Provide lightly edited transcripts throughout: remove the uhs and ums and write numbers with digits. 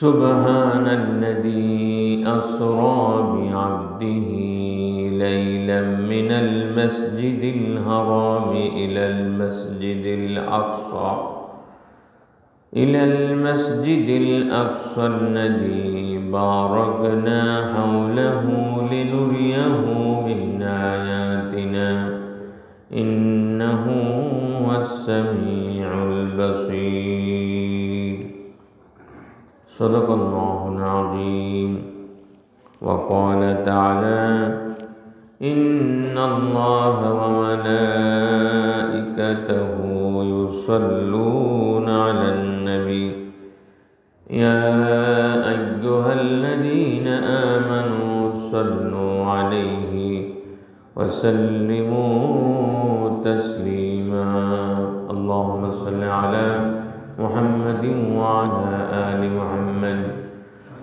سبحان الذي أسرى بعبده ليلا من المسجد الحرام إلى المسجد الأقصى الذي باركنا حوله لنريه من آياتنا إنه هو السميع البصير. صدق الله العظيم. وقال تعالى: إن الله وملائكته يصلون على النبي يا أيها الذين آمنوا صلوا عليه وسلموا تسليما. اللهم صل على محمد وعلى آل محمد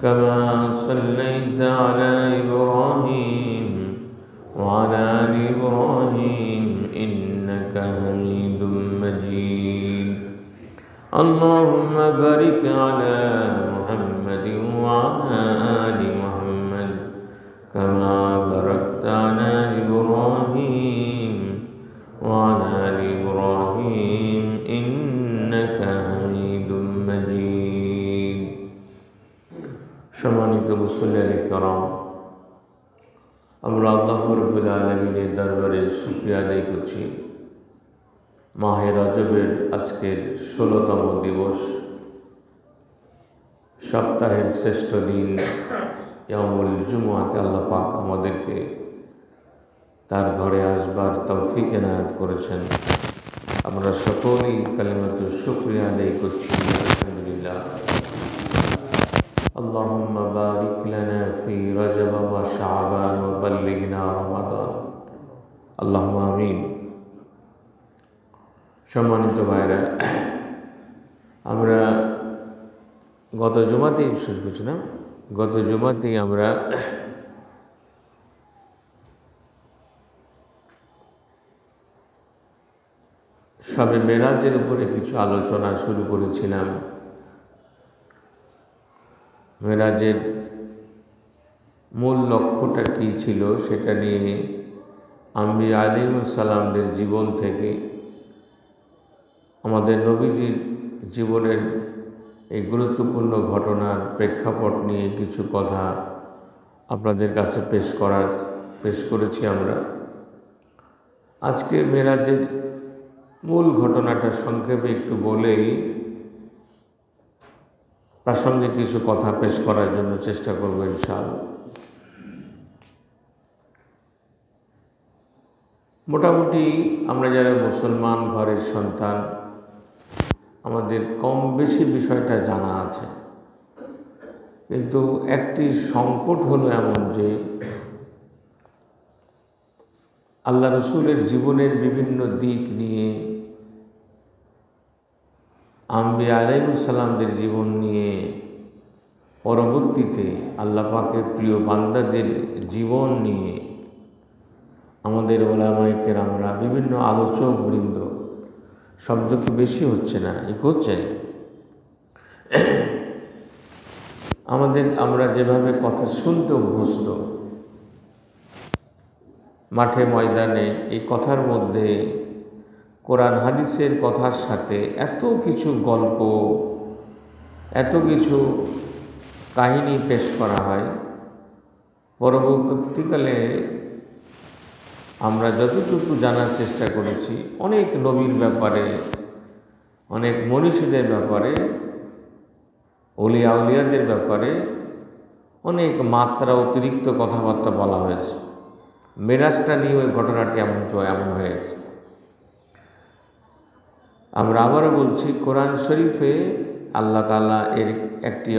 كما صليت على إبراهيم وعلى آل إبراهيم إنك حميد مجيد. اللهم بارك على محمد وعلى آل محمد كما باركت على إبراهيم وعلى آل إبراهيم إنك حميد مجيد. সম্মানিত মুসল্লিয়ানে কেরাম, আমরা আল্লাহ রাব্বুল আলামিনের দরবারে শুকরিয়া আদায় করছি। মাহে রজবের আজকের 16তম দিবস, সপ্তাহের শ্রেষ্ঠ দিন ইয়াউমুল জুমআতে আল্লাহ পাক আমাদেরকে তার ঘরে আসবার তৌফিক এনায়েত করেছেন। আমরা সকলেই কালিমাতুশ শুকরিয়া আদায় করছি। আলহামদুলিল্লাহ। আল্লাহুম্মা বারিক লানা ফি রজব ওয়া শাবান ওয়া বাল্লিগনা রমাদান। আল্লাহুম্মা আমিন। সম্মানিত ভাইরা, আমরা গত জুমাতেই শেষ করছিলাম। গত জুমাতেই আমরা শবে মেরাজের উপরে কিছু আলোচনা শুরু করেছিলাম। মেরাজের মূল লক্ষ্যটা কী ছিল সেটা নিয়ে আম্বিয়া আলাইহিস সালামদের জীবন থেকে আমাদের নবীজির জীবনের এই গুরুত্বপূর্ণ ঘটনার প্রেক্ষাপট নিয়ে কিছু কথা আপনাদের কাছে পেশ করেছি আমরা। আজকে মেরাজের মূল ঘটনাটা সংক্ষেপে একটু বলেই প্রাসঙ্গিক কিছু কথা পেশ করার জন্য চেষ্টা করব ইনশাআল্লাহ। মোটামুটি আমরা যারা মুসলমান ঘরের সন্তান, আমাদের কম বেশি বিষয়টা জানা আছে, কিন্তু একটি সংকট হলো এমন যে আল্লাহ রসুলের জীবনের বিভিন্ন দিক নিয়ে, আম্বিয়া আলাইহিস সালামদের জীবন নিয়ে, পরবর্তীতে আল্লাহ পাকের প্রিয় বান্দাদের জীবন নিয়ে আমাদের ওলামায়ে কেরামরা, বিভিন্ন আলোচক বৃন্দ, শব্দ কি বেশি হচ্ছে না, হচ্ছে আমরা যেভাবে কথা শুনতে অভ্যস্ত, মাঠে ময়দানে এই কথার মধ্যে কোরআন হাদিসের কথার সাথে এত কিছু গল্প, এত কিছু কাহিনী পেশ করা হয়। পরবর্তীকালে আমরা যতটুকু জানার চেষ্টা করেছি, অনেক নবীর ব্যাপারে, অনেক মনীষীদের ব্যাপারে, আউলিয়াদের ব্যাপারে অনেক মাত্রা অতিরিক্ত কথাবার্তা বলা হয়েছে। মেরাজটা নিয়ে ওই ঘটনাটি এমন হয়েছে। আমরা আবারও বলছি, কোরআন শরীফে আল্লাহ তাআলা এর একটি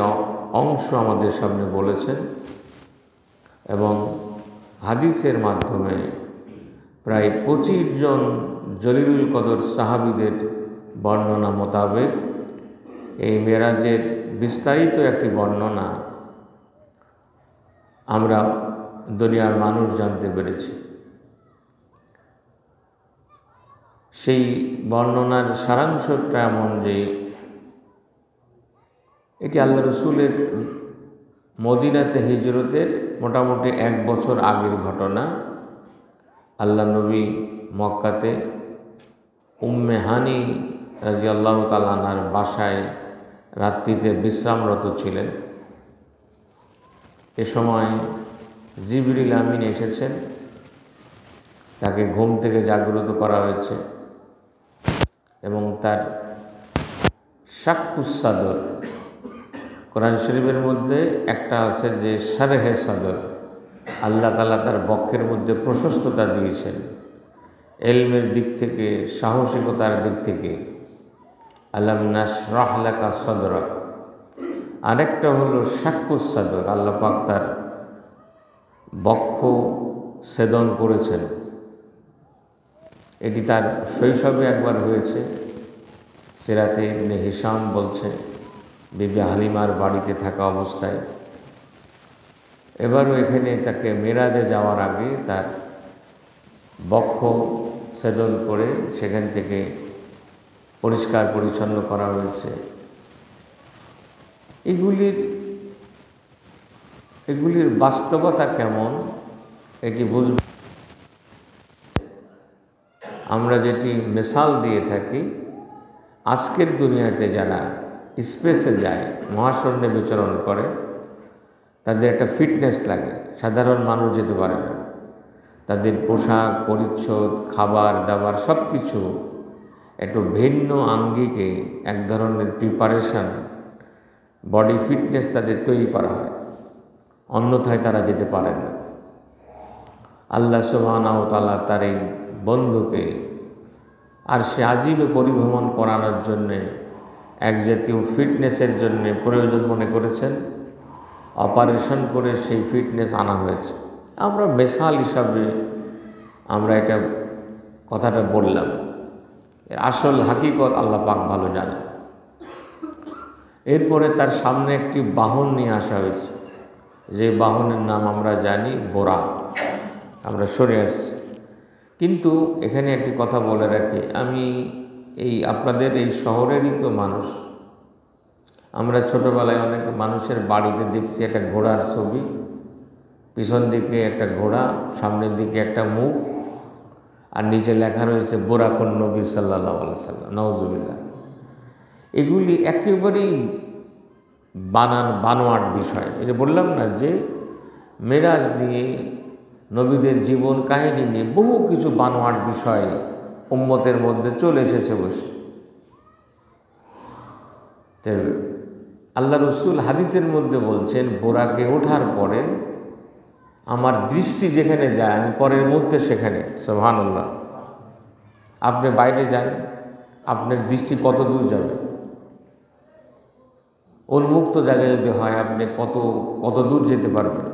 অংশ আমাদের সামনে বলেছেন এবং হাদিসের মাধ্যমে প্রায় 25 জন জলিলুল কদর সাহাবীদের বর্ণনা মোতাবেক এই মেরাজের বিস্তারিত একটি বর্ণনা আমরা দুনিয়ার মানুষ জানতে পেরেছি। সেই বর্ণনার সারাংশটা এমন যে এটি আল্লাহ রসুলের মদিনাতে হিজরতের মোটামুটি 1 বছর আগের ঘটনা। আল্লাহ নবী মক্কাতে উম্মে হানি রাদিয়াল্লাহু তাআলা আনহার বাসায় রাত্রিতে বিশ্রামরত ছিলেন। এ সময় জিবরিল আমিন এসেছেন, তাকে ঘুম থেকে জাগ্রত করা হয়েছে এবং তার শাক্কুস সাদর, কোরআন শরীফের মধ্যে একটা আছে যে শারহে সাদর, আল্লাহ তাআলা তার বক্ষের মধ্যে প্রশস্ততা দিয়েছেন ইলমের দিক থেকে, সাহসিকতার দিক থেকে। আলাম নাশরাহ লাকা সাদরাক। আরেকটা হলো শাক্কুস সাদর, আল্লাহ পাক তার বক্ষ ছেদন করেছেন। এটি তার শৈশবে একবার হয়েছে। সিরাতে ইবনে হিশাম বলছে বিবি হালিমার বাড়িতে থাকা অবস্থায়। এবারও এখানে তাকে মেরাজে যাওয়ার আগে তার বক্ষ ছেদন করে সেখান থেকে পরিষ্কার পরিচ্ছন্ন করা হয়েছে। এগুলির বাস্তবতা কেমন এটি বুঝব। আমরা যেটি মিসাল দিয়ে থাকি, আজকের দুনিয়াতে যারা স্পেসে যায়, মহাশূন্যে বিচরণ করে, তাদের একটা ফিটনেস লাগে, সাধারণ মানুষ যেতে পারে না। তাদের পোশাক পরিচ্ছদ, খাবার দাবার সব কিছু একটু ভিন্ন আঙ্গিকে এক ধরনের প্রিপারেশন, বডি ফিটনেস তাদের তৈরি করা হয়, অন্যথায় তারা যেতে পারে না। আল্লাহ সুবহানাহু ওয়া তাআলা তার এই বন্ধুকে আর সে আজীবে পরিভ্রমণ করানোর জন্যে এক জাতীয় ফিটনেসের জন্য প্রয়োজন মনে করেছেন, অপারেশন করে সেই ফিটনেস আনা হয়েছে। আমরা মেসাল হিসাবে আমরা এটা কথাটা বললাম, আসল হাকিকত আল্লাহ পাক ভালো জানেন। এরপরে তার সামনে একটি বাহন নিয়ে আসা হয়েছে, যে বাহনের নাম আমরা জানি বোরাক, আমরা সরে আসছি। কিন্তু এখানে একটি কথা বলে রাখি, আমি আপনাদের এই শহরেরই তো মানুষ। আমরা ছোটোবেলায় অনেক মানুষের বাড়িতে দেখছি একটা ঘোড়ার ছবি, পিছন দিকে একটা ঘোড়া, সামনের দিকে একটা মুখ, আর নিচে লেখা রয়েছে বোরাকুন নবী সাল্লাল্লাহু আলাইহি সাল্লাম, নাউজুবিল্লাহ। এগুলি একেবারেই বানোয়াট বিষয়। এই যে বললাম না যে মেরাজ নিয়ে, নবীদের জীবন কাহিনী নিয়ে বহু কিছু বানোয়াট বিষয় উম্মতের মধ্যে চলে এসেছে বসে। আল্লাহ রসুল হাদিসের মধ্যে বলছেন, বোরাকে ওঠার পরে আমার দৃষ্টি যেখানে যায় আমি পরের মুহূর্তে সেখানে। সুবহানাল্লাহ। আপনি বাইরে যান, আপনার দৃষ্টি কত দূর যাবে? উন্মুক্ত জায়গায় যদি হয় আপনি কত দূর যেতে পারবেন।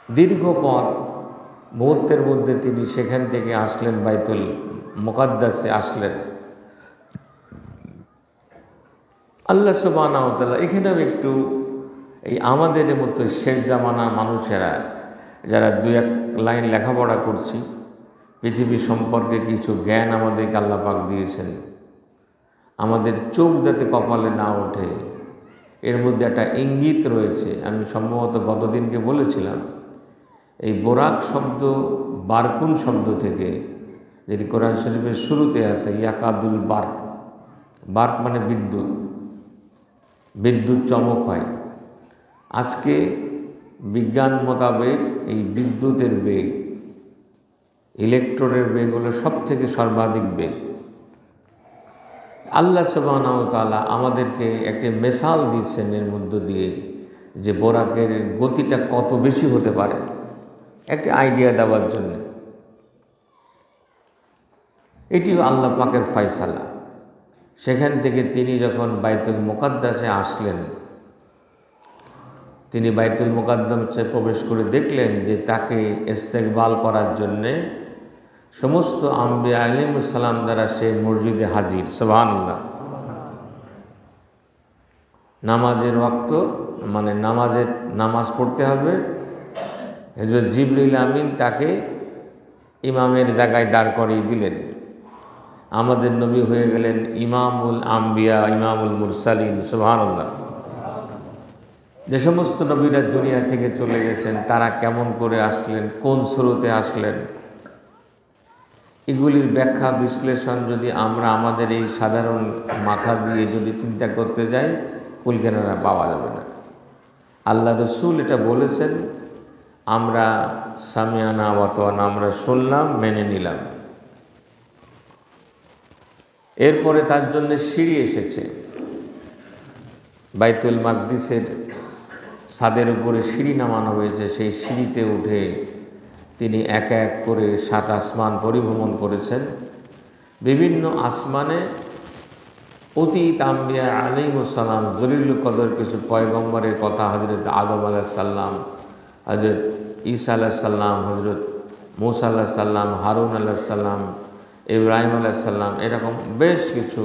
দীর্ঘ পথ, মুহূর্তের মধ্যে তিনি সেখান থেকে আসলেন, বাইতুল মুকাদ্দাসে আসলেন। আল্লাহ সুবহানাহু ওয়া তাআলা এখানেও একটু এই আমাদের মতো শেষ জামানা মানুষেরা যারা 2-1 লাইন লেখাপড়া করছি, পৃথিবী সম্পর্কে কিছু জ্ঞান আমাদেরকে আল্লাহ পাক দিয়েছেন, আমাদের চোখ যাতে কপালে না ওঠে এর মধ্যে একটা ইঙ্গিত রয়েছে। আমি সম্ভবত গতদিনকে বলেছিলাম, এই বোরাক শব্দ বারকুন শব্দ থেকে, যেটি কোরআন শরীফের শুরুতে আছে ইয়াকাদুল বার্ক। বার্ক মানে বিদ্যুৎ চমক হয়। আজকে বিজ্ঞান মোতাবেক এই বিদ্যুতের বেগ, ইলেকট্রনের বেগ হলো সবথেকে সর্বাধিক বেগ। আল্লাহ সুবহানাহু ওয়া তাআলা আমাদেরকে একটি মিসাল দিচ্ছেন এর মধ্য দিয়ে, যে বোরাকের গতিটা কত বেশি হতে পারে, একটি আইডিয়া দেওয়ার জন্য। এটিও আল্লাহ পাকের ফয়সালা। সেখান থেকে তিনি যখন বাইতুল মুকাদ্দাসে আসলেন, তিনি বাইতুল মুকাদ্দাসে প্রবেশ করে দেখলেন যে তাকে ইস্তেকবাল করার জন্যে সমস্ত আম্বিয়া আলাইহিস সালাম দ্বারা সেই মসজিদে হাজির। সুবহানাল্লাহ। নামাজের ওয়াক্ত, মানে নামাজ পড়তে হবে, হযরত জিবরিল আমিন তাকে ইমামের জায়গায় দাঁড় করিয়ে দিলেন। আমাদের নবী হয়ে গেলেন ইমামুল আম্বিয়া, ইমামুল মুরসালিন। সুবহানাল্লাহ। যে সমস্ত নবীরা দুনিয়া থেকে চলে গেছেন তারা কেমন করে আসলেন, কোন স্রোতে আসলেন, এগুলির ব্যাখ্যা বিশ্লেষণ যদি আমরা আমাদের এই সাধারণ মাথা দিয়ে যদি চিন্তা করতে যাই, কুলকেনারা পাওয়া যাবে না। আল্লাহ রসুল এটা বলেছেন, আমরা সামিয়ানা ওয়া আতানা, আমরা শুনলাম, মেনে নিলাম। এরপরে তার জন্য সিঁড়ি এসেছে, বাইতুল মাকদিসের ছাদের উপরে সিঁড়ি নামানো হয়েছে। সেই সিঁড়িতে উঠে তিনি এক এক করে 7 আসমান পরিভ্রমণ করেছেন। বিভিন্ন আসমানে অতীত আম্বিয়া আলাইহিস সালাম, জলিলুল কদর কিছু পয়গম্বরের কথা, হযরত আদম আলাইহিস সালাম, হযরত ঈসা আলাইহিস সালাম, হযরত মূসা আলাইহিস সালাম, হারুন আলাইহিস সালাম, ইব্রাহিম আলাইহিস সালাম, এরকম বেশ কিছু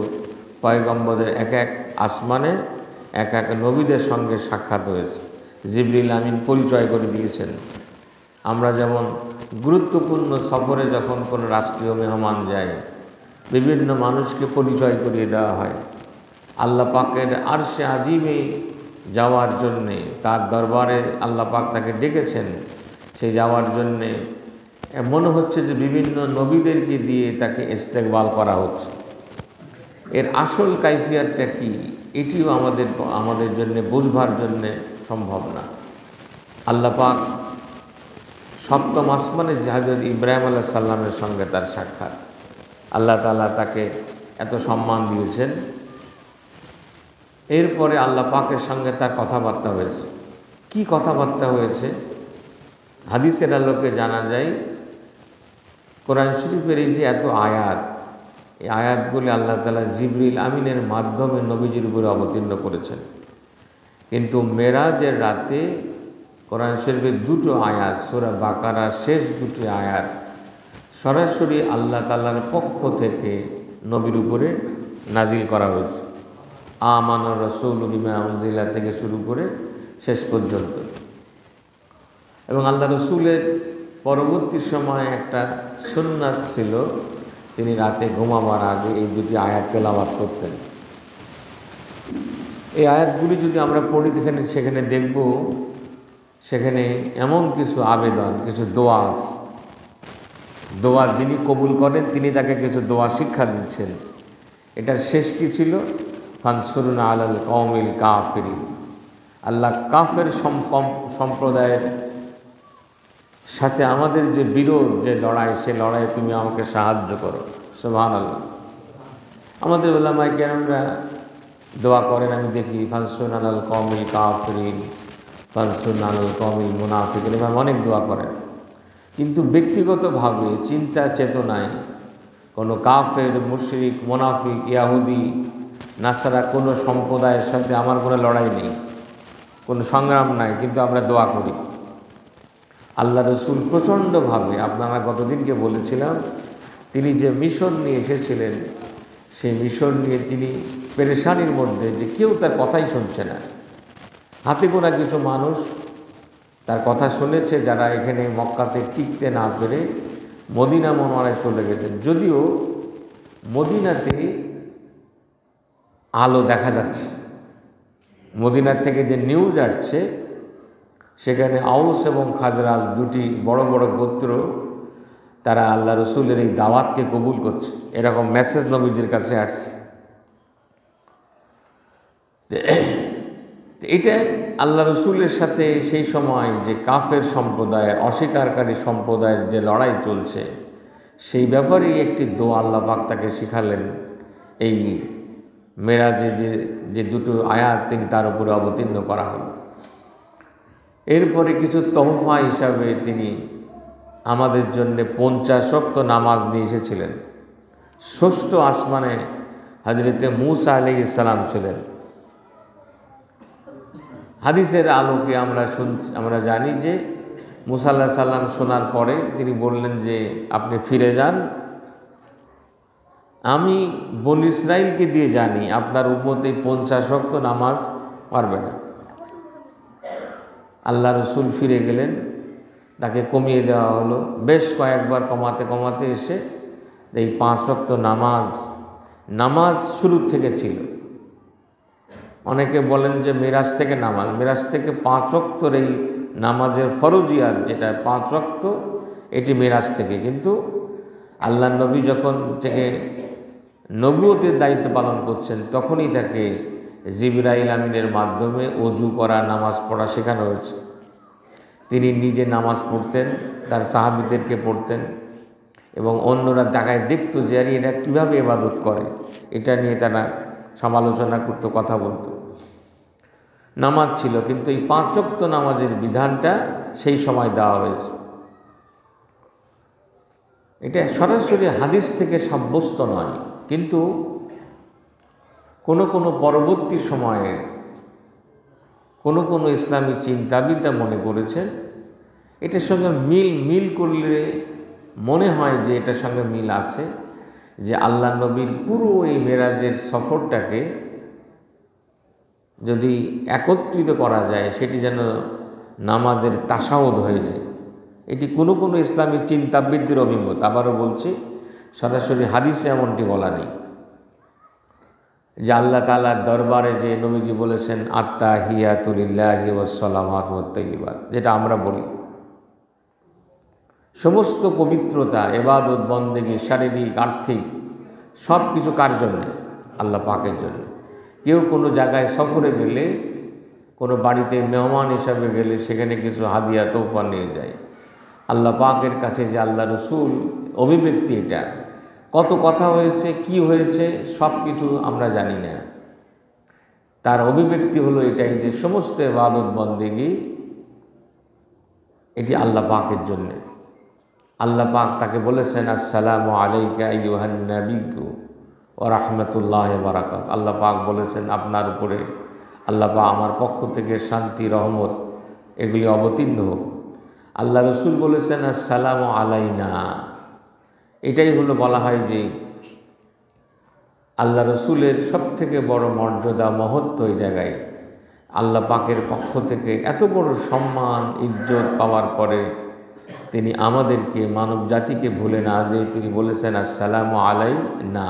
পয়গম্বরের এক এক আসমানে এক এক নবীদের সঙ্গে সাক্ষাৎ হয়েছে। জিবরিল আমিন পরিচয় করে দিয়েছেন। আমরা যেমন গুরুত্বপূর্ণ সফরে যখন কোনো রাষ্ট্রীয় মেহমান যায়, বিভিন্ন মানুষকে পরিচয় করিয়ে দেওয়া হয়। আল্লাহ পাকের আরশে আজিমে যাওয়ার জন্যে, তার দরবারে আল্লাহ পাক তাকে ডেকেছেন, সেই যাওয়ার জন্যে মনে হচ্ছে যে বিভিন্ন নবীদেরকে দিয়ে তাকে ইস্তেকবাল করা হচ্ছে। এর আসল কাইফিয়াতটা কি, এটিও আমাদের জন্য বুঝবার জন্যে সম্ভব না। আল্লাহ পাক 7ম আসমানে হযরত ইব্রাহিম আলাইহিস সালামের সঙ্গে তার সাক্ষাৎ, আল্লাহ তাআলা তাকে এত সম্মান দিয়েছেন। এরপরে আল্লাহ পাকের সঙ্গে তার কথাবার্তা হয়েছে। কি কথাবার্তা হয়েছে? হাদিসের আলোকে জানা যায়, কোরআন শরীফের এই যে এত আয়াত, এই আয়াতগুলি আল্লাহ তাআলা জিবরিল আমিনের মাধ্যমে নবীজির উপরে অবতীর্ণ করেছেন। কিন্তু মেরাজের রাতে কোরআন শরীফের 2টো আয়াত, সূরা বাকারার শেষ 2টি আয়াত সরাসরি আল্লাহ তাআলার পক্ষ থেকে নবীর উপরে নাজিল করা হয়েছে। আমানা রাসূলু বিমা উনজিলা থেকে শুরু করে শেষ পর্যন্ত। এবং আল্লাহ রসুলের পরবর্তী সময়ে একটা সুন্নাত ছিল, তিনি রাতে ঘুমাবার আগে এই 2টি আয়াত তেলাওয়াত করতেন। এই আয়াতগুলি যদি আমরা পড়ি সেখানে দেখব, সেখানে এমন কিছু আবেদন, কিছু দোয়া আছে। দোয়া যিনি কবুল করেন তিনি তাকে কিছু দোয়া শিক্ষা দিচ্ছেন। এটার শেষ কি ছিল? ফানসুরনা আলাল কওমিল কাফিরিন। আল্লাহ কাফের সম্প্রদায়ের সাথে আমাদের যে বিরোধ, যে লড়াই, সে লড়াইয়ে তুমি আমাকে সাহায্য করো। সুবহানাল্লাহ। আমাদের উলামায়ে কেরামরা দোয়া করেন, আমি দেখি ফানসুরনা আলাল কওমিল কাফিরিন, ফানসুরনা আলাল কওমিল মুনাফিকিন, এভাবে অনেক দোয়া করেন। কিন্তু ব্যক্তিগতভাবে চিন্তা চেতনায় কোনো কাফের, মুশরিক, মুনাফিক, ইয়াহুদি, নাসারা কোনো সম্প্রদায়ের সাথে আমার কোনো লড়াই নেই, কোনো সংগ্রাম নাই, কিন্তু আমরা দোয়া করি। আল্লাহ রসুল প্রচণ্ডভাবে, আপনারা গতদিনকে বলেছিলাম, তিনি যে মিশন নিয়ে এসেছিলেন, সেই মিশন নিয়ে তিনি পেরেশানির মধ্যে, যে কেউ তার কথাই শুনছে না। হাতে গোনা কিছু মানুষ তার কথা শুনেছে, যারা এখানে মক্কাতে টিকতে না পেরে মদিনা মুনওয়ারায় চলে গেছেন। যদিও মদিনাতে আলো দেখা যাচ্ছে, মদিনার থেকে যে নিউজ আসছে, সেখানে আউস এবং খাজরাজ 2টি বড় বড় গোত্র, তারা আল্লাহ রসুলের এই দাওয়াতকে কবুল করছে, এরকম মেসেজ নবীজির কাছে আসছে। এটা আল্লাহ রসুলের সাথে সেই সময় যে কাফের সম্প্রদায়ের, অস্বীকারী সম্প্রদায়ের যে লড়াই চলছে, সেই ব্যাপারেই একটি দোয়া আল্লাহ পাক তাকে শিখালেন। এই মেরাজে যে 2টো আয়াত তিনি তার উপরে অবতীর্ণ করা হল। এরপরে কিছু তোহফা হিসাবে তিনি আমাদের জন্য 50 ওয়াক্ত নামাজ নিয়ে এসেছিলেন। 6ষ্ঠ আসমানে হযরতে মূসা আলাইহিস সালাম ছিলেন। হাদিসের আলোকে আমরা জানি যে মূসা আলাইহিস সালাম শোনার পরে তিনি বললেন যে আপনি ফিরে যান, আমি বনী ইসরাইলকে দিয়ে জানি আপনার উম্মত এই 50 ওয়াক্ত নামাজ পারবে না। আল্লাহ রসুল ফিরে গেলেন, তাকে কমিয়ে দেওয়া হলো। বেশ কয়েকবার কমাতে কমাতে এসে এই 5 ওয়াক্ত নামাজ শুরু থেকে ছিল। অনেকে বলেন যে মেরাজ থেকে নামাজ, মেরাজ থেকে 5 ওয়াক্তর এই নামাজের ফরজিয়াত যেটা 5 ওয়াক্ত, এটি মেরাজ থেকে। কিন্তু আল্লাহ নবী যখন থেকে নবুয়তের দায়িত্ব পালন করছেন তখনই তাকে জিবরাইল আমিনের মাধ্যমে ওযু করা, নামাজ পড়া শেখানো হয়েছে। তিনি নিজে নামাজ পড়তেন, তার সাহাবীদেরকে পড়তেন, এবং অন্যরা তাকায় দেখতো যে আরে এরা কীভাবে ইবাদত করে, এটা নিয়ে তারা সমালোচনা করতো, কথা বলতো। নামাজ ছিল, কিন্তু এই 5 ওয়াক্ত নামাজের বিধানটা সেই সময় দেওয়া হয়েছে। এটা সরাসরি হাদিস থেকে সাব্যস্ত নয়, কিন্তু কোনো পরবর্তী সময়ে কোনো ইসলামী চিন্তাবিদরা মনে করেছেন এটার সঙ্গে মিল করলে মনে হয় যে এটার সঙ্গে মিল আছে, যে আল্লাহ নবীর পুরো এই মেরাজের সফরটাকে যদি একত্রিত করা যায় সেটি যেন নামাজের তাশাহুদ হয়ে যায়। এটি কোনো ইসলামী চিন্তাবিদদের অভিমত। আবারও বলছি, সরাসরি হাদিসে এমনটি বলা নেই যে আল্লাহ তাআলার দরবারে যে নবীজি বলেছেন আত্তাহিয়াতু লিল্লাহি ওয়াস সালাওয়াতু ওয়াত তাইয়্যিবাত, যেটা আমরা বলি সমস্ত পবিত্রতা, ইবাদত, বন্দেগী, শারীরিক, আর্থিক সব কিছু কার জন্য? আল্লাহ পাকের জন্য। কেউ কোনো জায়গায় সফরে গেলে, কোনো বাড়িতে মেহমান হিসাবে গেলে সেখানে কিছু হাদিয়া তোহফা নিয়ে যায়। আল্লাহ পাকের কাছে যে আল্লাহ রসুল অভিব্যক্তি, এটা কত কথা হয়েছে, কি হয়েছে, সব কিছু আমরা জানি না। তার অভিব্যক্তি হলো এটাই যে সমস্ত ইবাদত বন্দেগী এটি আল্লাহ পাকের জন্যে। আল্লাহ পাক তাকে বলেছেন আসসালামু আলাইকা আইয়ুহান নাবিয়্যু ওয়া রাহমাতুল্লাহি ওয়া বারাকাতুহু। আল্লাহ পাক বলেছেন আপনার উপরে আল্লাহ পাক আমার পক্ষ থেকে শান্তি, রহমত এগুলি অবতীর্ণ হোক। আল্লাহ রসুল বলেছেন আসসালামু আলাইনা। এটাই হলো বলা হয় যে আল্লাহ রসুলের সবথেকে বড় মর্যাদা, মহত্ব এই জায়গায়। আল্লাহ পাকের পক্ষ থেকে এত বড় সম্মান, ইজ্জত পাওয়ার পরে তিনি আমাদেরকে, মানব জাতিকে ভুলে না যে তিনি বলেছেন আসসালামু আলাইনা।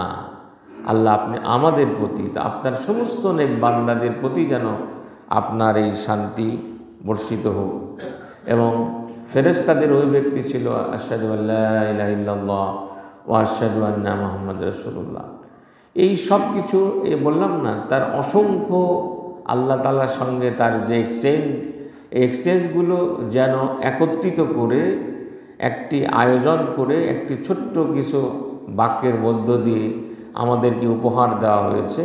আল্লাহ আপনি আমাদের প্রতি, আপনার সমস্ত নেক বান্দাদের প্রতি যেন আপনার এই শান্তি বর্ষিত হোক। এবং ফেরেশতাদের ওই ব্যক্তি ছিল আশহাদু আল্লা ইলাহা ইল্লাল্লাহ ওয়া আশহাদু আন্না মুহাম্মাদুর রাসূলুল্লাহ। এই সব কিছু বললাম না, তার অসংখ্য আল্লাহ তাআলার সঙ্গে তার যে এক্সচেঞ্জগুলো যেন একত্রিত করে একটি আয়োজন করে একটি ছোট্ট কিছু বাক্যের মধ্য দিয়ে আমাদেরকে উপহার দেওয়া হয়েছে।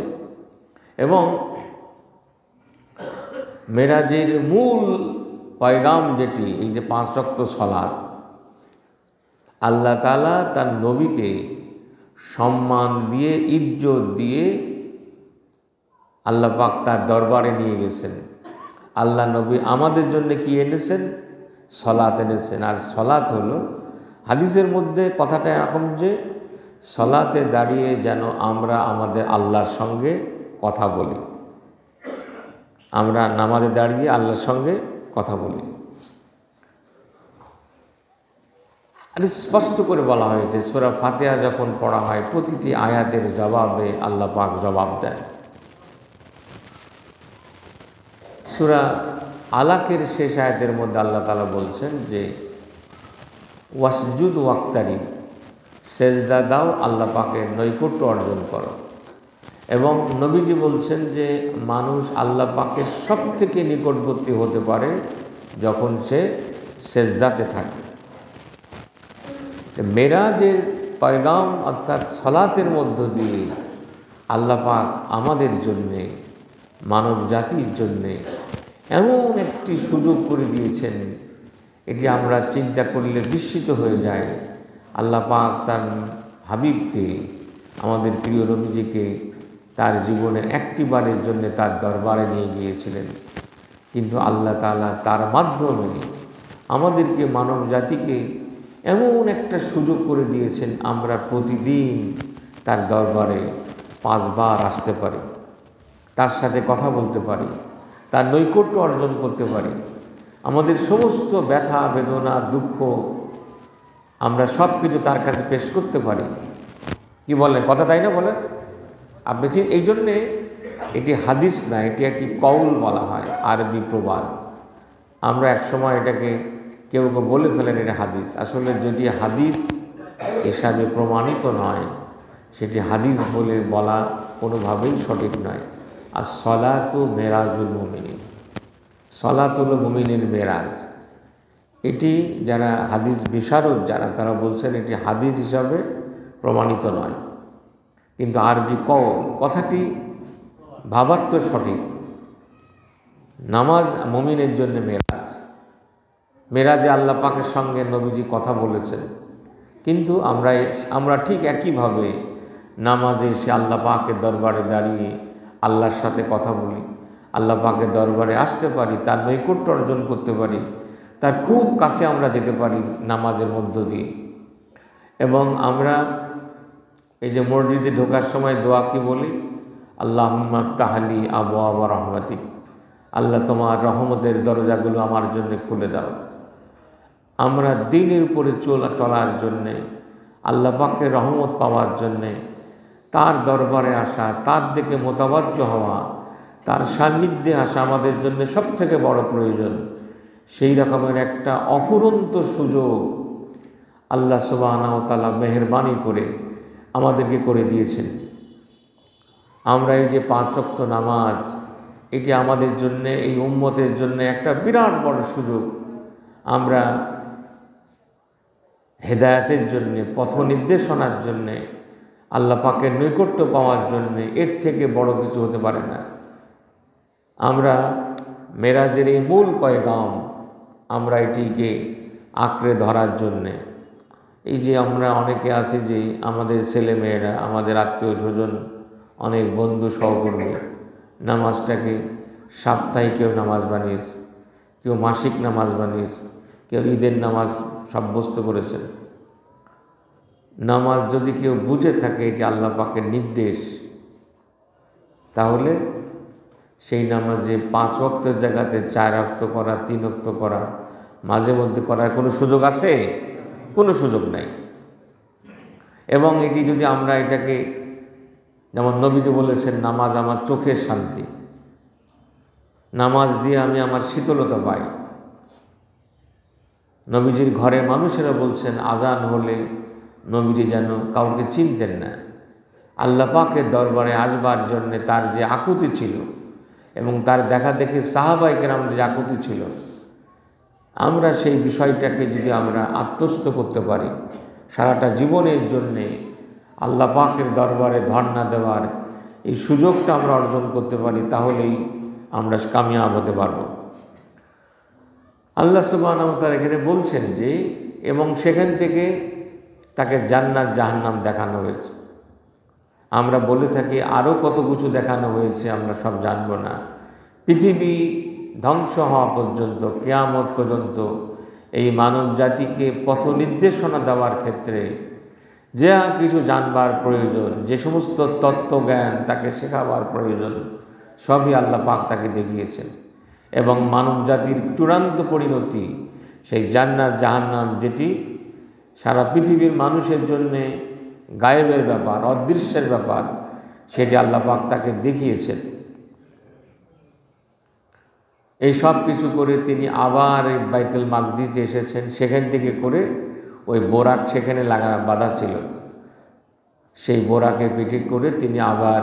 এবং মেরাজের মূল পয়গাম যেটি, এই যে 5 ওয়াক্ত সালাত, আল্লাহ তাআলা তার নবীকে সম্মান দিয়ে, ইজ্জত দিয়ে আল্লাহ পাক তার দরবারে নিয়ে গেছেন। আল্লাহ নবী আমাদের জন্য কি এনেছেন? সলাত এনেছেন। আর সলাত হলো, হাদিসের মধ্যে কথাটা এরকম যে সলাতে দাঁড়িয়ে যেন আমরা আমাদের আল্লাহর সঙ্গে কথা বলি। আমরা নামাজে দাঁড়িয়ে আল্লাহর সঙ্গে কথা বলি। আর স্পষ্ট করে বলা হয়েছে সূরা ফাতিহা যখন পড়া হয় প্রতিটি আয়াতের জবাবে আল্লাহ পাক জবাব দেন। সূরা আলাকের শেষ আয়াতের মধ্যে আল্লাহ তাআলা বলছেন যে ওয়াসজুদ ওয়াক্তারিব, সেজদা দাও, আল্লাহ পাকের নৈকট্য অর্জন করো। এবং নবীজি বলছেন যে মানুষ আল্লাহ পাকের সবথেকে নিকটবর্তী হতে পারে যখন সে সেজদাতে থাকে। মেরাজের পয়গাম অর্থাৎ সলাতের মধ্য দিয়ে আল্লাহ পাক আমাদের জন্যে, মানব জাতির জন্যে এমন একটি সুযোগ করে দিয়েছেন, এটি আমরা চিন্তা করলে বিস্মিত হয়ে যায়। আল্লাহ পাক তার হাবিবকে, আমাদের প্রিয় নবীজিকে তার জীবনে একটি বারের জন্য তার দরবারে নিয়ে গিয়েছিলেন। কিন্তু আল্লাহ তাআলা তার মাধ্যমে আমাদেরকে, মানব জাতিকে এমন একটা সুযোগ করে দিয়েছেন, আমরা প্রতিদিন তার দরবারে 5 বার আসতে পারি, তার সাথে কথা বলতে পারি, তার নৈকট্য অর্জন করতে পারি। আমাদের সমস্ত ব্যথা, বেদনা, দুঃখ আমরা সব কিছু তার কাছে পেশ করতে পারি। কি বলেন, কথা তাই না বলেন আপনি? ঠিক এই জন্যে এটি হাদিস না, এটি একটি কৌল বলা হয়, আরবি প্রবাদ। আমরা একসময় এটাকে কেউ কেউ বলে ফেলেন এটা হাদিস। আসলে যদি হাদিস হিসাবে প্রমাণিত নয়, সেটি হাদিস বলে বলা কোনোভাবেই সঠিক নয়। আর সলাতু মেরাজুল মুমিনিন, সলাতুল মুমিনের মেরাজ, এটি যারা হাদিস বিশারদ যারা, তারা বলছেন এটি হাদিস হিসাবে প্রমাণিত নয়। কিন্তু আরবি কওল, কথাটি ভাবার্থ সঠিক। নামাজ মুমিনের জন্য মেরাজ, মেরাজে আল্লাহ পাকের সঙ্গে নবীজি কথা বলেছেন। কিন্তু আমরা ঠিক একইভাবে নামাজে এসে আল্লাহ পাকের দরবারে দাঁড়িয়ে আল্লাহর সাথে কথা বলি, আল্লাহ পাকের দরবারে আসতে পারি, তার নৈকট্য অর্জন করতে পারি, তার খুব কাছে আমরা যেতে পারি নামাজের মধ্য দিয়ে। এবং আমরা এই যে মসজিদে ঢোকার সময় দোয়া কি বলি, আল্লাহুম্মা ইফতাহলি আবওয়াব রাহমাতিক, আল্লাহ তোমার রহমতের দরজাগুলো আমার জন্য খুলে দাও। আমরা দ্বীনের উপরে চলার জন্যে, আল্লাহ পাকের রহমত পাওয়ার জন্যে, তার দরবারে আসা, তার দিকে মোতাবাজ্জ হওয়া, তার সান্নিধ্যে আসা আমাদের জন্য সবথেকে বড় প্রয়োজন। সেই রকমের একটা অফুরন্ত সুযোগ আল্লাহ সুবহানাহু ওয়া তাআলা মেহেরবানি করে আমাদেরকে করে দিয়েছেন। আমরা এই যে 5 ওয়াক্ত নামাজ, এটি আমাদের জন্যে, এই উম্মতের জন্য একটা বিরাট বড় সুযোগ। আমরা হেদায়েতের জন্যে, পথ নির্দেশনার জন্যে, আল্লাহ পাকের নৈকট্য পাওয়ার জন্যে এর থেকে বড় কিছু হতে পারে না। আমরা মেরাজের এই মূল পয়গাম, আমরা এটিকে আঁকড়ে ধরার জন্যে, এই যে আমরা অনেকে আছি যে আমাদের ছেলেমেয়েরা, আমাদের আত্মীয় স্বজন, অনেক বন্ধু সহকর্মী নামাজটাকে সাপ্তাহিকেও নামাজ বানিয়েছে, কেউ মাসিক নামাজ বানিয়েছে, কেউ ঈদের নামাজ সাব্যস্ত করেছেন। নামাজ যদি কেউ বুঝে থাকে এটি আল্লাহ পাকের নির্দেশ, তাহলে সেই নামাজে 5 ওয়াক্তের জায়গাতে 4 ওয়াক্ত করা, 3 ওয়াক্ত করা, মাঝে মধ্যে করার কোনো সুযোগ আছে? কোনো সুযোগ নাই। এবং এটি যদি আমরা এটাকে, যেমন নবীজি বলেছেন, নামাজ আমার চোখের শান্তি, নামাজ দিয়ে আমি আমার শীতলতা পাই। নবীজির ঘরে মানুষেরা বলছেন আজান হলে নবীজি যেন কাউকে চিনতেন না। আল্লাহ পাকের দরবারে আসবার জন্যে তার যে আকুতি ছিল এবং তার দেখা দেখি সাহাবায়ে কেরামদের যে আকুতি ছিল, আমরা সেই বিষয়টাকে যদি আমরা আত্মস্থ করতে পারি, সারাটা জীবনের জন্যে আল্লাহ পাকের দরবারে ধর্ণা দেওয়ার এই সুযোগটা আমরা অর্জন করতে পারি, তাহলেই আমরা কামিয়াব হতে পারব। আল্লাহ সুবহানাহু ওয়া তাআলা এখানে বলছেন যে, এবং সেখান থেকে তাকে জান্নাত জাহান্নাম দেখানো হয়েছে। আমরা বলে থাকি আরও কত কিছু দেখানো হয়েছে, আমরা সব জানব না। পৃথিবী ধ্বংস হওয়া পর্যন্ত, কিয়ামত পর্যন্ত এই মানব জাতিকে পথ নির্দেশনা দেওয়ার ক্ষেত্রে যা কিছু জানবার প্রয়োজন, যে সমস্ত তত্ত্বজ্ঞান তাকে শেখাবার প্রয়োজন, সবই আল্লাহ পাক তাকে দেখিয়েছেন। এবং মানব জাতির চূড়ান্ত পরিণতি সেই জান্নাত জাহান্নাম, যেটি সারা পৃথিবীর মানুষের জন্যে গায়েবের ব্যাপার, অদৃশ্যের ব্যাপার, সেটি আল্লাহ পাক তাকে দেখিয়েছেন। এই সব কিছু করে তিনি আবার এই বাইতুল মাকদিসে এসেছেন। সেখান থেকে করে ওই বোরাক সেখানে বাঁধা ছিল, সেই বোরাকের পিঠে করে তিনি আবার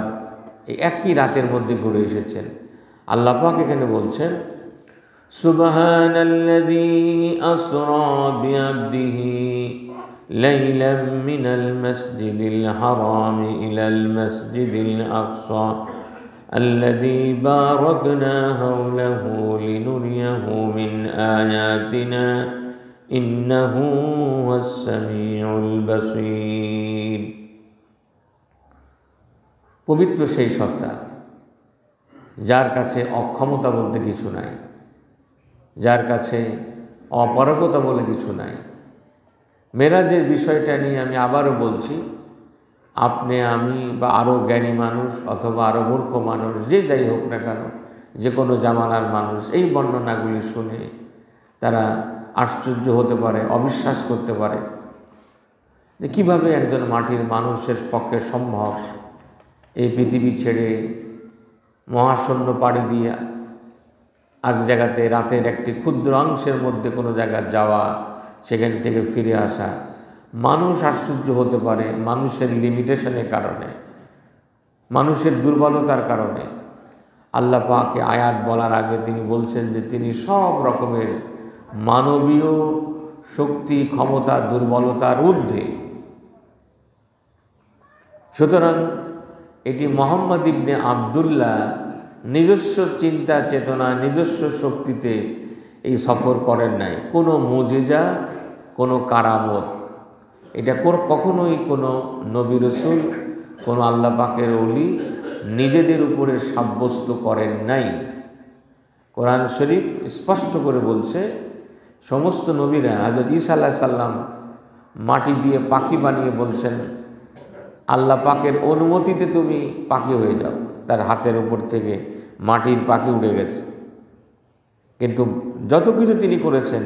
এই একই রাতের মধ্যে ঘুরে এসেছেন। আল্লাহ পাক এখানে বলছেন, সুবহানাল্লাযী আসরা বিআবদিহি লাইলাম মিনাল মাসজিদিল হারাম ইলাল মাসজিদিল আকসা الذي باركنا حوله لنريه من آياتنا إنه هو السميع البصير। পবিত্র সেই সত্তা যার কাছে অক্ষমতা বলতে কিছু নাই, যার কাছে অপারগতা বলে কিছু নাই। মেরাজের বিষয়টা নিয়ে আমি আবারও বলছি, আপনি, আমি বা আরও জ্ঞানী মানুষ অথবা আরও মূর্খ মানুষ, যে যাই হোক না কেন, যে কোনো জামানার মানুষ এই বর্ণনাগুলি শুনে তারা আশ্চর্য হতে পারে, অবিশ্বাস করতে পারে। যে কীভাবে একজন মাটির মানুষের পক্ষে সম্ভব এই পৃথিবী ছেড়ে মহাশূন্য পাড়ি দিয়ে এক জায়গাতে রাতের একটি ক্ষুদ্র অংশের মধ্যে কোনো জায়গায় যাওয়া, সেখান থেকে ফিরে আসা। মানুষ আশ্চর্য হতে পারে মানুষের লিমিটেশনের কারণে, মানুষের দুর্বলতার কারণে। আল্লাহ পাকে আয়াত বলার আগে তিনি বলছেন যে তিনি সব রকমের মানবীয় শক্তি, ক্ষমতা, দুর্বলতার ঊর্ধ্বে। সুতরাং এটি মুহাম্মদ ইবনে আবদুল্লাহ নিজস্ব চিন্তা চেতনা, নিজস্ব শক্তিতে এই সফর করেন নাই। কোনো মুজিজা, কোনো কারামত, এটা কখনোই কোনো নবী রাসূল, কোনো আল্লাহ পাকের ওলি নিজেদের উপরে সাব্যস্ত করেন নাই। কোরআন শরীফ স্পষ্ট করে বলছে সমস্ত নবীরা, হযরত ঈসা আলাইহিস সালাম মাটি দিয়ে পাখি বানিয়ে বলছেন আল্লাহ পাকের অনুমতিতে তুমি পাখি হয়ে যাও। তার হাতের উপর থেকে মাটির পাখি উড়ে গেছে। কিন্তু যত কিছু তিনি করেছেন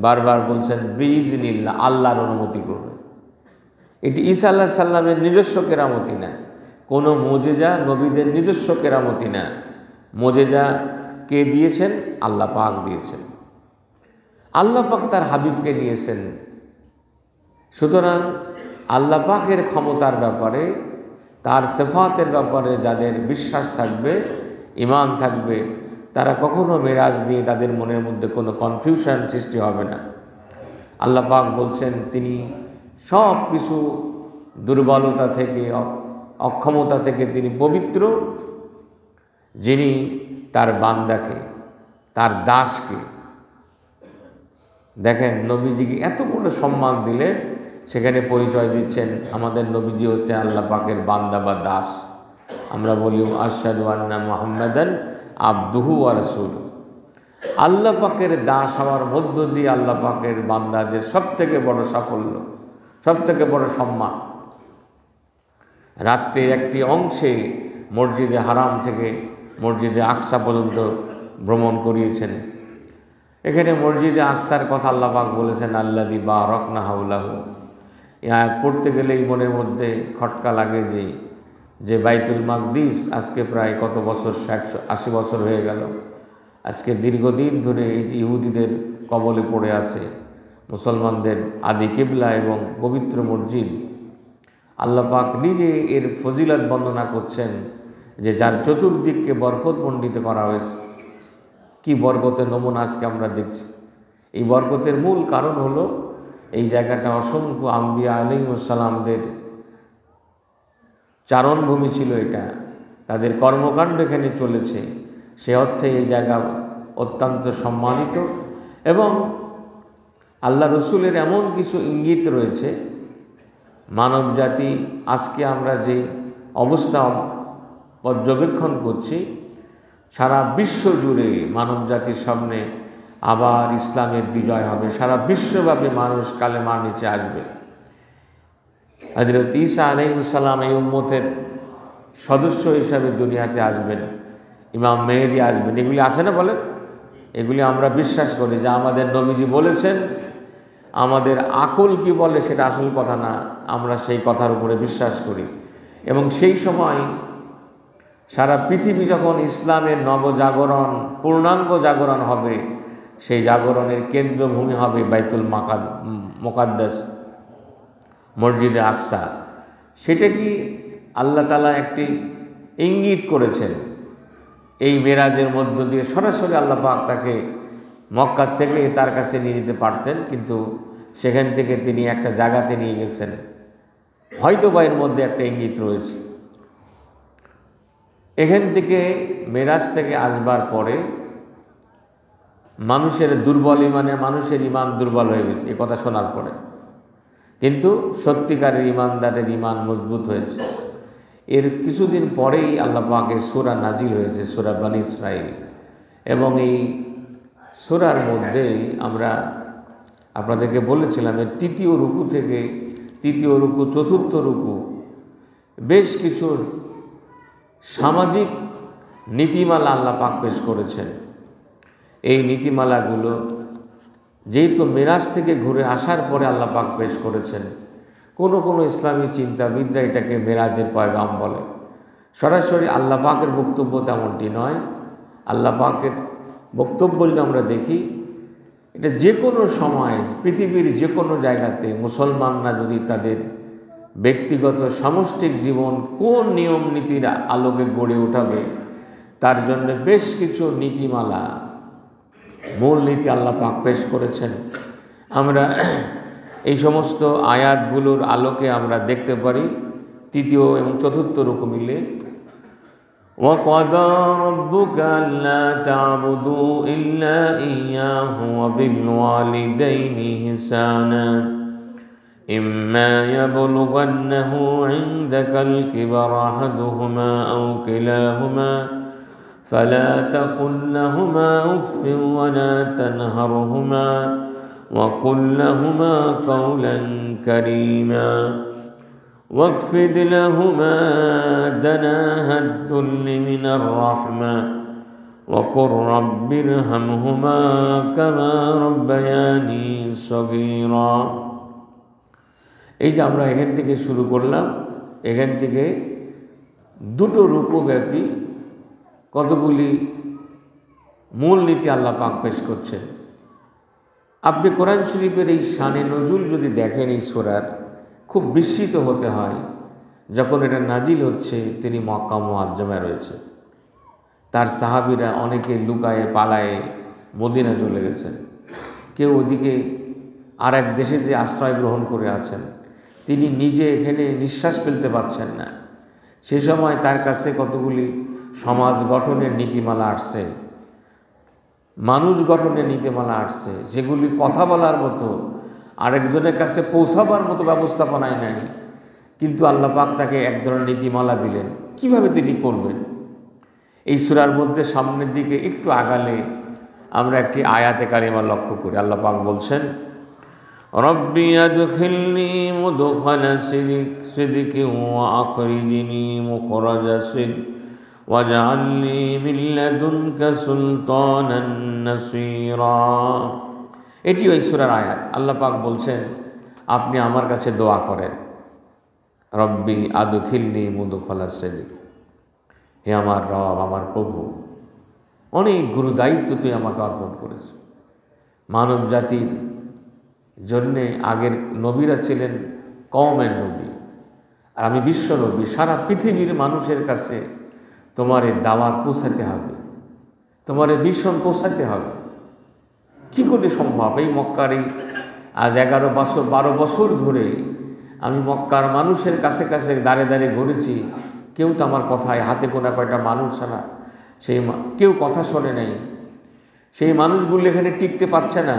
বারবার বলছেন বিইজনিল্লাহ, আল্লাহর অনুমতি করবে। এটি ঈসা আলাইহিস সালামের নিজস্ব কেরামতি না, কোনো মুজিজা নবীদের নিজস্ব কেরামতি না। মুজিজা কে দিয়েছেন? আল্লাহ পাক দিয়েছেন। আল্লাহ পাক তার হাবিবকে নিয়েছেন। সুতরাং আল্লাহ পাকের ক্ষমতার ব্যাপারে, তার সিফাতের ব্যাপারে যাদের বিশ্বাস থাকবে, ঈমান থাকবে, তারা কখনো মেরাজ নিয়ে তাদের মনের মধ্যে কোনো কনফিউশন সৃষ্টি হবে না। আল্লাহ পাক বলছেন তিনি সব কিছু দুর্বলতা থেকে, অক্ষমতা থেকে তিনি পবিত্র, যিনি তার বান্দাকে, তার দাসকে, দেখেন নবীজিকে এত বড় সম্মান দিলে সেখানে পরিচয় দিচ্ছেন আমাদের নবীজি হচ্ছে আল্লাহ পাকের বান্দা বা দাস। আমরা বলি আশহাদু আন্না মুহাম্মাদান আবদুহু ওয়া রাসূলুহু। আল্লাহ পাকের দাস হওয়ার মধ্য দিয়ে আল্লাহ পাকের বান্দাদের সবথেকে বড় সাফল্য, সবথেকে বড় সম্মান। রাত্রির একটি অংশে মসজিদে হারাম থেকে মসজিদে আকসা পর্যন্ত ভ্রমণ করিয়েছেন। এখানে মসজিদে আকসার কথা আল্লাহ পাক বলেছেন আল্লাযী বারাকনা হাওলাহু। এই আয়াত পড়তে গেলেই মনের মধ্যে খটকা লাগে যে বাইতুল মাকদিস আজকে প্রায় কত বছর, 80 বছর হয়ে গেল। আজকে দীর্ঘদিন ধরে এই যে ইহুদিদের কবলে পড়ে আছে, মুসলমানদের আদি কিবলা এবং পবিত্র মসজিদ। আল্লাহ পাক নিজে এর ফজিলত বর্ণনা করছেন যে যার চতুর্দিককে বরকতমণ্ডিত করা হয়েছে। কি বরকতের নমুনা আজকে আমরা দেখছি। এই বরকতের মূল কারণ হলো এই জায়গাটা অসংখ্য আম্বিয়া আলাইহিস সালামদের চারণভূমি ছিল। এটা তাদের কর্মকাণ্ড এখানে চলেছে, সে অর্থে এই জায়গা অত্যন্ত সম্মানিত। এবং আল্লাহ রসুলের এমন কিছু ইঙ্গিত রয়েছে, মানব জাতি আজকে আমরা যে অবস্থা পর্যবেক্ষণ করছি, সারা বিশ্ব জুড়ে মানব জাতির সামনে আবার ইসলামের বিজয় হবে। সারা বিশ্বব্যাপী মানুষ কালেমার নিচে আসবে। হযরত ঈসা আলাইহিস সালাম এই উম্মতের সদস্য হিসাবে দুনিয়াতে আসবেন, ইমাম মেহেদী আসবেন। এগুলি আছে না বলেন? এগুলি আমরা বিশ্বাস করি যে আমাদের নবীজি বলেছেন। আমাদের আকল কি বলে সেটা আসল কথা না, আমরা সেই কথার উপরে বিশ্বাস করি। এবং সেই সময় সারা পৃথিবী যখন ইসলামের নবজাগরণ, পূর্ণাঙ্গ জাগরণ হবে, সেই জাগরণের কেন্দ্রভূমি হবে বাইতুল মুকাদ্দাস, মসজিদে আকসা। সেটা কি আল্লাহ তাআলা একটি ইঙ্গিত করেছেন। এই মেরাজের মধ্য দিয়ে সরাসরি আল্লাহ পাক তাকে মক্কা থেকে তার কাছে নিয়ে যেতে পারতেন, কিন্তু সেখান থেকে তিনি একটা জায়গাতে নিয়ে গেছেন। হয়তো বা এর মধ্যে একটা ইঙ্গিত রয়েছে। এখান থেকে মেরাজ থেকে আসবার পরে মানুষের দুর্বল ইমানে, মানুষের ইমান দুর্বল হয়ে গেছে এ কথা শোনার পরে, কিন্তু সত্যিকারের ইমানদারের ইমান মজবুত হয়েছে। এর কিছুদিন পরেই আল্লাহ পাকের সূরা নাজিল হয়েছে, সূরা বনী ইসরাঈল। এবং এই সূরার মধ্যেই আমরা আপনাদেরকে বলেছিলাম এর তৃতীয় রুকু থেকে তৃতীয় রুকু, চতুর্থ রুকু বেশ কিছু সামাজিক নীতিমালা আল্লাহ পাক পেশ করেছেন। এই নীতিমালাগুলো যেহেতু মেরাজ থেকে ঘুরে আসার পরে আল্লাহ পাক পেশ করেছেন, কোনো ইসলামী চিন্তাবিদরা এটাকে মেরাজের পয়গাম বলে। সরাসরি আল্লাহ পাকের বক্তব্য তেমনটি নয়। আল্লাহ পাকের বক্তব্য যদি আমরা দেখি, এটা যে কোনো সময় পৃথিবীর যে কোনো জায়গাতে মুসলমানরা যদি তাদের ব্যক্তিগত সামষ্টিক জীবন কোন নিয়ম নীতির আলোকে গড়ে উঠাবে, তার জন্য বেশ কিছু নীতিমালা, মূল নীতি আল্লাহ পাক পেশ করেছেন। আমরা এই সমস্ত আয়াতগুলোর আলোকে আমরা দেখতে পারি তৃতীয় এবং চতুর্থ রুকু মিলে, وَقَضَى رَبُّكَ أَلَّا تَعْبُدُوا إِلَّا إِيَّاهُ وَبِالْوَالِدَيْنِ إِحْسَانًا إِمَّا يَبْلُغَنَّ عِندَكَ الْكِبَرَ أَحَدُهُمَا أَوْ كِلَاهُمَا فَلَا تَقُل لَّهُمَا أُفٍّ وَلَا تَنْهَرْهُمَا وَقُل لَّهُمَا قَوْلًا كَرِيمًا واخفض لهما جناح الذل من الرحمة وقل رب ارحمهما كما ربياني صغيرا। এই যে আমরা এখান থেকে শুরু করলাম, এখান থেকে দুটো রুকু ব্যাপী কতগুলি মূল নীতি আল্লাহ পাক পেশ করছেন। আপনি কোরআন শরীফের এই শানে নজুল যদি দেখেন, এই সূরার খুব বিস্মিত হতে হয়। যখন এটা নাজিল হচ্ছে, তিনি মক্কা মুআজ্জামায় রয়েছে, তার সাহাবীরা অনেকে লুকায়ে পালায়ে মদিনা চলে গেছেন, কেউ ওদিকে আর এক দেশে যে আশ্রয় গ্রহণ করে আছেন, তিনি নিজে এখানে নিঃশ্বাস ফেলতে পারছেন না। সে সময় তার কাছে কতগুলি সমাজ গঠনের নীতিমালা আসছে, মানুষ গঠনের নীতিমালা আসছে, যেগুলি কথা বলার মতো, আরেকজনের কাছে পৌঁছাবার মতো ব্যবস্থাপনায় নাই। কিন্তু আল্লাহ পাক তাকে এক ধরনের নীতিমালা দিলেন, কিভাবে তিনি করবেন। এই সূরার মধ্যে সামনের দিকে একটু আগালে আমরা একটি আয়াতে কারিমা লক্ষ্য করি। আল্লাহ পাক বলছেন, রব্বি আদখিলনি মুদখালা সিদকিন ওয়া আখরিজনি মুখরাজা সিদক ওয়াজআলনি মিন লাদুনকা সুলতানান নাসীরা। এটি ওই সূরার আয়াত। আল্লাহ পাক বলছেন, আপনি আমার কাছে দোয়া করেন, রব্বি আদখিলনি মুদখালা সিদক, হে আমার রব, আমার প্রভু, অনেক গুরু দায়িত্ব তুই আমাকে অর্পণ করেছ। মানব জাতির জন্যে আগের নবীরা ছিলেন কওমের নবী, আর আমি বিশ্ব নবী। সারা পৃথিবীর মানুষের কাছে তোমার এই দাওয়াত পৌঁছাতে হবে, তোমার এই মিশন পৌঁছাতে হবে। কি করে সম্ভব? এই মক্কার এই আজ 12 বছর ধরে আমি মক্কার মানুষের কাছে কাছে দাঁড়ে দাঁড়িয়ে ঘুরেছি, কেউ তো আমার কথায়, হাতে গোনা কয়টা মানুষ ছাড়া সেই কেউ কথা শোনে নাই। সেই মানুষগুলো এখানে টিকতে পারছে না,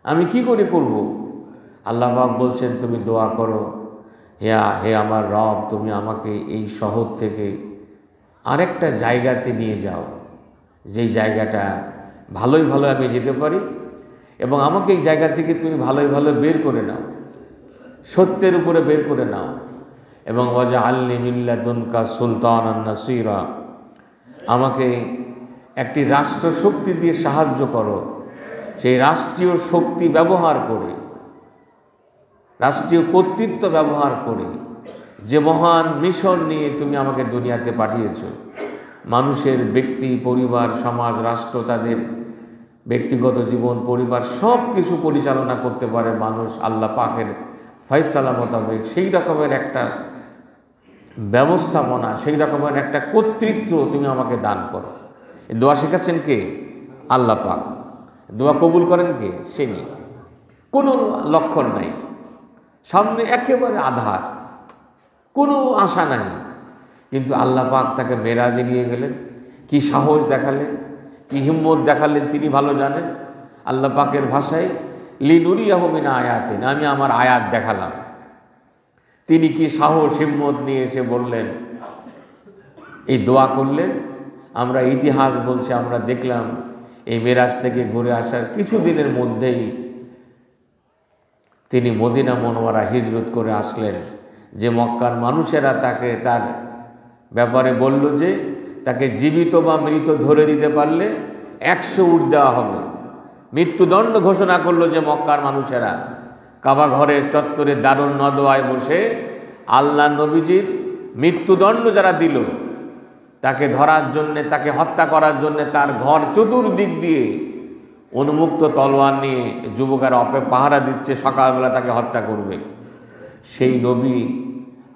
আমি কি করে করব? আল্লাহ পাক বলছেন, তুমি দোয়া করো, হে আমার রব, তুমি আমাকে এই শহর থেকে আরেকটা জায়গাতে নিয়ে যাও, যেই জায়গাটা ভালোই ভালো আমি যেতে পারি, এবং আমাকে এই জায়গা থেকে তুমি ভালোই ভালো বের করে নাও, সত্যের উপরে বের করে নাও, এবং ওয়াজআলনি মিন লাদুনকা সুলতানান নাসীরা, আমাকে একটি রাষ্ট্র শক্তি দিয়ে সাহায্য করো, সেই রাষ্ট্রীয় শক্তি ব্যবহার করে, রাষ্ট্রীয় কর্তৃত্ব ব্যবহার করে যে মহান মিশন নিয়ে তুমি আমাকে দুনিয়াতে পাঠিয়েছ, মানুষের ব্যক্তি, পরিবার, সমাজ, রাষ্ট্র, তাদের ব্যক্তিগত জীবন, পরিবার সব কিছু পরিচালনা করতে পারে মানুষ আল্লাহ পাকের ফয়সালা মোতাবেক। সেই রকমের একটা ব্যবস্থাপনা, সেই রকমের একটা কর্তৃত্ব তুমি আমাকে দান করো। এই দোয়া শেখাচ্ছেন কে? আল্লাহ পাক। দোয়া কবুল করেন কে? সে নেই, কোনো লক্ষণ নাই, সামনে একেবারে আধার, কোনো আশা নাই। কিন্তু আল্লাহ পাক তাকে মেরাজে নিয়ে গেলেন, কি সাহস দেখালেন, কি হিম্মত দেখালেন তিনি ভালো জানেন। আল্লাহ পাকের ভাষায় লিনুরিয়াহু মিন আয়াতিনা, আমি আমার আয়াত দেখালাম। তিনি কি সাহস হিম্মত নিয়ে এসে বললেন, এই দোয়া করলেন। আমরা ইতিহাস বলছে, আমরা দেখলাম এই মেরাজ থেকে ঘুরে আসার কিছুদিনের মধ্যেই তিনি মদিনা মুনওয়ারা হিজরত করে আসলেন। যে মক্কার মানুষেরা তাকে তার ব্যাপারে বলল যে তাকে জীবিত বা মৃত ধরে দিতে পারলে 100 উট দেওয়া হবে, মৃত্যুদণ্ড ঘোষণা করলো যে মক্কার মানুষেরা, কাবা ঘরের চত্বরে দারুন নদওয়ায় বসে আল্লাহ নবীজির মৃত্যুদণ্ড যারা দিল, তাকে ধরার জন্যে, তাকে হত্যা করার জন্যে তার ঘর চতুর্দিক দিয়ে উন্মুক্ত তলোয়ার নিয়ে যুবকেরা পাহারা দিচ্ছে, সকালবেলা তাকে হত্যা করবে। সেই নবী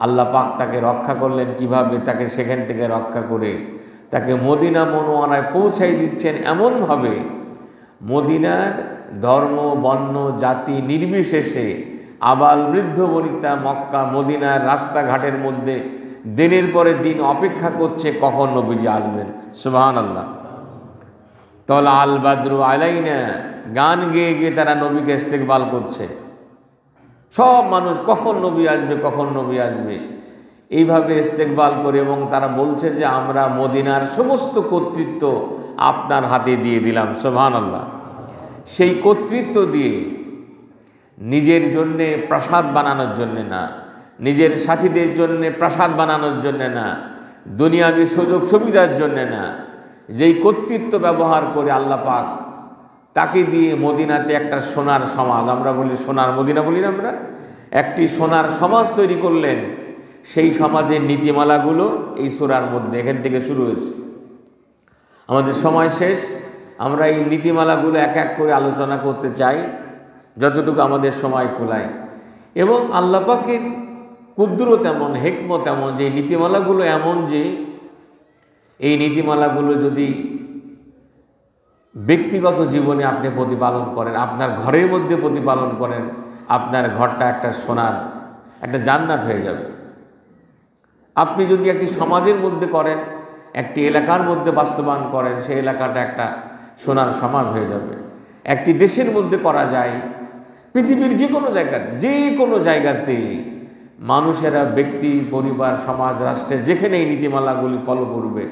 আল্লাহ পাক তাকে রক্ষা করলেন কিভাবে? তাকে সেখান থেকে রক্ষা করে তাকে মদিনা মনোয়ারায় পৌঁছাই দিচ্ছেন এমনভাবে, মদিনার ধর্ম বর্ণ জাতি নির্বিশেষে আবাল বৃদ্ধ বনিতা মক্কা মদিনার রাস্তাঘাটের মধ্যে দিনের পরে দিন অপেক্ষা করছে কখন নবীজি আসবেন। সুবহানাল্লাহ। তলা আল বাদরু আলাইনা গান গেয়ে গিয়ে তারা নবীকে ইস্তেকবাল করছে। সব মানুষ কখন নবী আসবে, কখন নবী আসবে, এইভাবে ইস্তেকবাল করে, এবং তারা বলছে যে আমরা মদিনার সমস্ত কর্তৃত্ব আপনার হাতে দিয়ে দিলাম। সুবহানাল্লাহ। সেই কর্তৃত্ব দিয়ে নিজের জন্যে প্রাসাদ বানানোর জন্যে না, নিজের সাথীদের জন্যে প্রাসাদ বানানোর জন্যে না, দুনিয়াবী সুযোগ সুবিধার জন্যে না, যেই কর্তৃত্ব ব্যবহার করে আল্লাহ পাক তাকে দিয়ে মদিনাতে একটা সোনার সমাজ, আমরা বলি সোনার মদিনা বলি না আমরা, একটি সোনার সমাজ তৈরি করলেন। সেই সমাজের নীতিমালাগুলো এই সূরার মধ্যে এখান থেকে শুরু হয়েছে। আমাদের সময় শেষ, আমরা এই নীতিমালাগুলো এক এক করে আলোচনা করতে চাই যতটুকু আমাদের সময় কুলায়। এবং আল্লাহ পাকের কুদরত এমন, হিকমত এমন, যে নীতিমালাগুলো এমন যে এই নীতিমালাগুলো যদি ব্যক্তিগত জীবনে আপনি প্রতিপালন করেন, আপনার ঘরের মধ্যে প্রতিপালন করেন, আপনার ঘরটা একটা সোনার একটা জান্নাত হয়ে যাবে। আপনি যদি একটি সমাজের মধ্যে করেন, একটি এলাকার মধ্যে বাস্তবায়ন করেন, সেই এলাকাটা একটা সোনার সমাজ হয়ে যাবে। একটি দেশের মধ্যে করা যায়, পৃথিবীর যে কোনো জায়গাতে মানুষেরা, ব্যক্তি, পরিবার, সমাজ, রাষ্ট্রে যেখানে এই নীতিমালাগুলি ফলো করবে,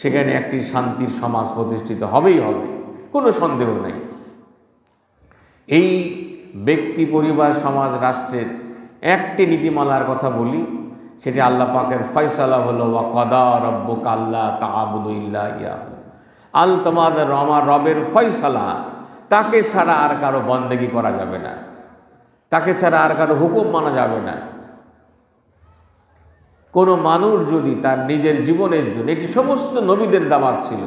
সেখানে একটি শান্তির সমাজ প্রতিষ্ঠিত হবেই হবে, কোনো সন্দেহ নাই। এই ব্যক্তি, পরিবার, সমাজ, রাষ্ট্রের একটি নীতিমালার কথা বলি, সেটি আল্লাহ পাকের ফয়সালা হলো ওয়া কদা রব্বুকা আল্লা তা'বুদু ইল্লা ইয়াহু। তোমাদের আমার রবের ফয়সালা, তাকে ছাড়া আর কারো বন্দেগী করা যাবে না, তাকে ছাড়া আর কারো হুকুম মানা যাবে না। কোনো মানুষ যদি তার নিজের জীবনের জন্য, এটি সমস্ত নবীদের দাওয়াত ছিল,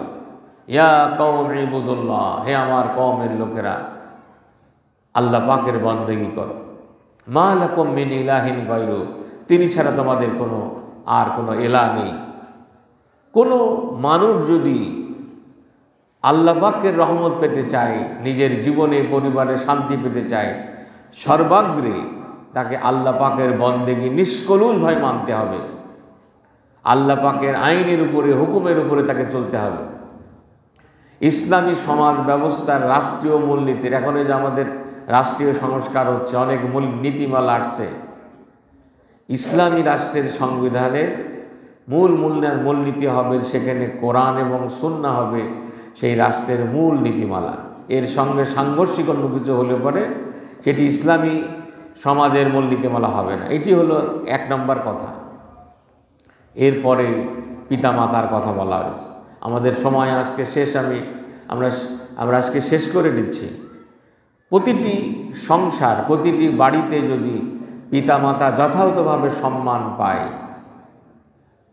ইয়া কওম ইবুদুল্লাহ, হে আমার কওমের লোকেরা আল্লাহ পাকের বন্দেগী করো, মা লাকুম মিন ইলাহিন গায়রু, তিনি ছাড়া তোমাদের কোনো ইলাহ নেই। কোনো মানুষ যদি আল্লাহ পাকের রহমত পেতে চায়, নিজের জীবনে পরিবারে শান্তি পেতে চায়, সর্বাগ্রে তাকে আল্লাহ পাকের বন্দেগী নিষ্কলুষভাবে মানতে হবে। আল্লাহ পাকের আইনের উপরে, হুকুমের উপরে তাকে চলতে হবে। ইসলামী সমাজ ব্যবস্থার রাষ্ট্রীয় মূলনীতির, এখন যে আমাদের রাষ্ট্রীয় সংস্কার হচ্ছে, অনেক নীতিমালা আসছে, ইসলামী রাষ্ট্রের সংবিধানের মূলনীতি হবে, সেখানে কোরআন এবং সুন্নাহ হবে সেই রাষ্ট্রের মূল নীতিমালা। এর সঙ্গে সাংঘর্ষিক অন্য কিছু হলে পরে সেটি ইসলামী সমাজের মূল নীতিমালা হবে না। এটি হলো এক নম্বর কথা। এরপরে পিতামাতার কথা বলা হয়েছে। আমাদের সময় আজকে শেষ, আমরা আজকে শেষ করে দিচ্ছি। প্রতিটি সংসার, প্রতিটি বাড়িতে যদি পিতামাতা যথাযথভাবে সম্মান পায়,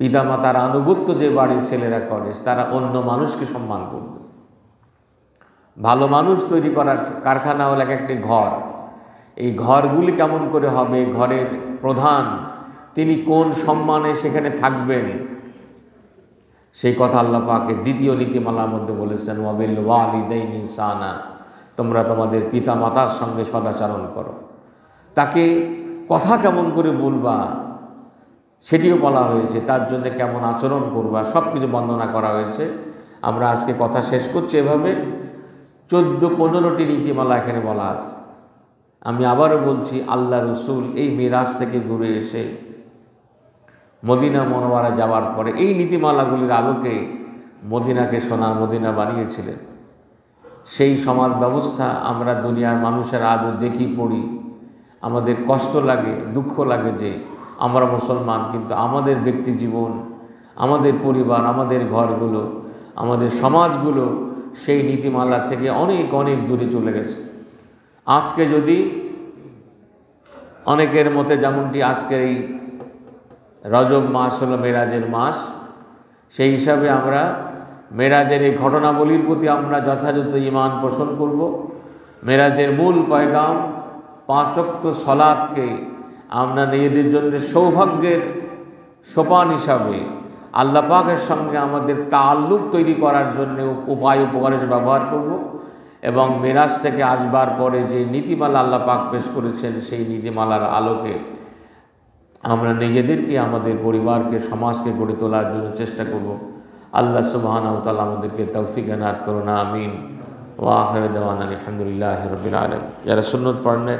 পিতামাতার আনুগত্য যে বাড়ির ছেলেরা করে, তারা অন্য মানুষকে সম্মান করবে। ভালো মানুষ তৈরি করার কারখানা হলো একটি ঘর। এই ঘরগুলি কেমন করে হবে, ঘরের প্রধান তিনি কোন সম্মানে সেখানে থাকবেন, সেই কথা আল্লাহ পাকের দ্বিতীয় নীতিমালার মধ্যে বলেছেন, ওয়াবিল ওয়ালিদাইনি ইহসানা, তোমরা তোমাদের পিতা মাতার সঙ্গে সদাচরণ করো। তাকে কথা কেমন করে বলবা সেটিও বলা হয়েছে, তার জন্য কেমন আচরণ করবা সব কিছু বর্ণনা করা হয়েছে। আমরা আজকে কথা শেষ করছি এভাবে। 14-15টি নীতিমালা এখানে বলা আছে। আমি আবারও বলছি, আল্লাহ রসুল এই মিরাজ থেকে ঘুরে এসে মদিনা মনোয়ারা যাওয়ার পরে এই নীতিমালাগুলির আলোকে মদিনাকে সোনার মদিনা বানিয়েছিলেন। সেই সমাজ ব্যবস্থা আমরা দুনিয়ার মানুষের আজও দেখি, পড়ি, আমাদের কষ্ট লাগে, দুঃখ লাগে যে আমরা মুসলমান, কিন্তু আমাদের ব্যক্তি জীবন, আমাদের পরিবার, আমাদের ঘরগুলো, আমাদের সমাজগুলো সেই নীতিমালা থেকে অনেক অনেক দূরে চলে গেছে। আজকে যদি অনেকের মতে যেমনটি আজকের এই রজব মাস হলো মেরাজের মাস, সেই হিসাবে আমরা মেরাজের এই ঘটনাবলীর প্রতি আমরা যথাযথ ঈমান পোষণ করব। মেরাজের মূল পয়গাম 5 ওয়াক্ত সালাতকে আমরা নিজেদের জন্য সৌভাগ্যের সোপান হিসাবে আল্লাহ পাকের সঙ্গে আমাদের তাল্লুক তৈরি করার জন্য উপায় উপকারে ব্যবহার করব এবং মেরাজ থেকে আসবার পরে যে নীতিমালা আল্লাহ পাক পেশ করেছেন সেই নীতিমালার আলোকে আমরা নিজেদেরকে, আমাদের পরিবারকে, সমাজকে গড়ে তোলার জন্য চেষ্টা করব। আল্লাহ সুবহানাহু ওয়া তাআলা আমাদেরকে তৌফিক এনায়েত করুন, আমিন। ওয়া আখিরু দাওয়ানা আলহামদুলিল্লাহি রাব্বিল আলামিন। যারা সুন্নত পড়েন না